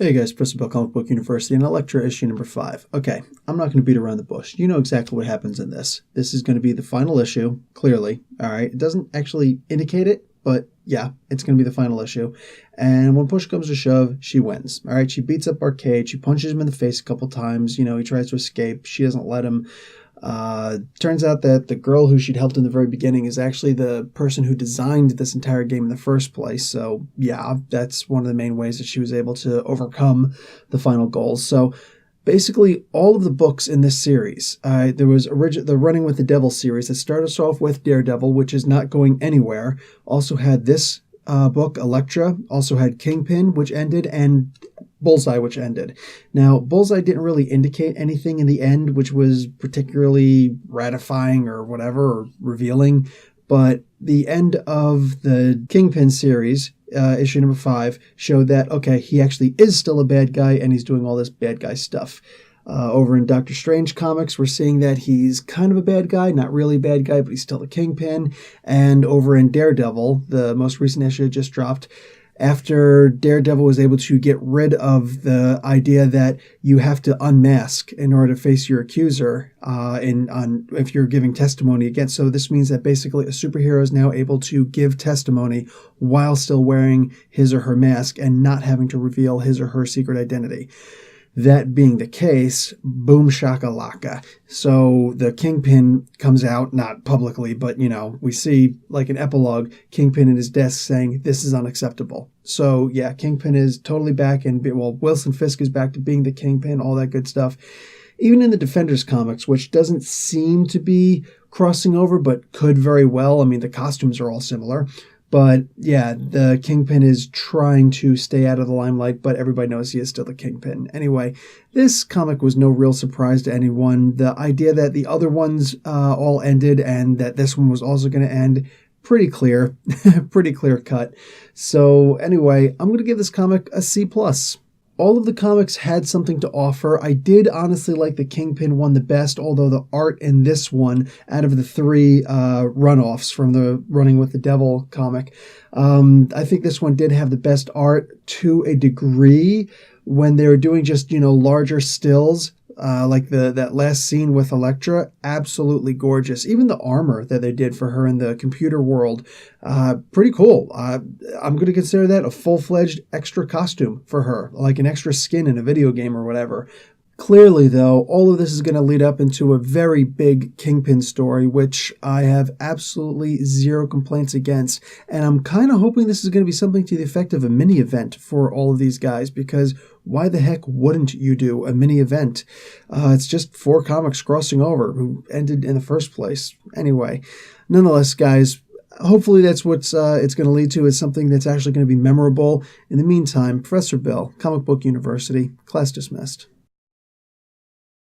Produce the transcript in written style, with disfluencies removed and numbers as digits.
Hey guys, Professor Bill, Comic Book University, and Elektra issue number 5. Okay, I'm not going to beat around the bush. You know exactly what happens in this. This is going to be the final issue, clearly. Alright, it doesn't actually indicate it, but yeah, it's going to be the final issue. And when push comes to shove, she wins. Alright, she beats up Arcade, she punches him in the face a couple times, he tries to escape, she doesn't let him. Turns out that the girl who she'd helped in the very beginning is actually the person who designed this entire game in the first place. So yeah, that's one of the main ways that she was able to overcome the final goals. So basically all of the books in this series, there was the Running with the Devil series that started us off with Daredevil, which is not going anywhere. Also had this book, Elektra, also had Kingpin, which ended, and Bullseye, which ended. Now, Bullseye didn't really indicate anything in the end, which was particularly ratifying or whatever, or revealing. But the end of the Kingpin series, issue number 5, showed that, okay, he actually is still a bad guy, and he's doing all this bad guy stuff. Over in Doctor Strange comics, we're seeing that he's kind of a bad guy, not really a bad guy, but he's still the Kingpin. And over in Daredevil, the most recent issue just dropped, after Daredevil was able to get rid of the idea that you have to unmask in order to face your accuser if you're giving testimony against. So this means that basically a superhero is now able to give testimony while still wearing his or her mask and not having to reveal his or her secret identity. That being the case, boom shakalaka. So the Kingpin comes out, not publicly, but, we see like an epilogue, Kingpin at his desk saying, this is unacceptable. So yeah, Kingpin is totally back, and Wilson Fisk is back to being the Kingpin, all that good stuff. Even in the Defenders comics, which doesn't seem to be crossing over, but could very well. I mean, the costumes are all similar. But yeah, the Kingpin is trying to stay out of the limelight, but everybody knows he is still the Kingpin. Anyway, this comic was no real surprise to anyone. The idea that the other ones all ended and that this one was also going to end, pretty clear, pretty clear cut. So anyway, I'm going to give this comic a C+. All of the comics had something to offer. I did honestly like the Kingpin one the best, although the art in this one, out of the 3 runoffs from the Running with the Devil comic, I think this one did have the best art to a degree. When they were doing just, larger stills, like that last scene with Elektra, absolutely gorgeous. Even the armor that they did for her in the computer world, pretty cool. I'm going to consider that a full-fledged extra costume for her, like an extra skin in a video game or whatever. Clearly, though, all of this is going to lead up into a very big Kingpin story, which I have absolutely zero complaints against. And I'm kind of hoping this is going to be something to the effect of a mini event for all of these guys, because why the heck wouldn't you do a mini event? It's just 4 comics crossing over who ended in the first place. Anyway, nonetheless, guys, hopefully that's what it's going to lead to, is something that's actually going to be memorable. In the meantime, Professor Bill, Comic Book University, class dismissed.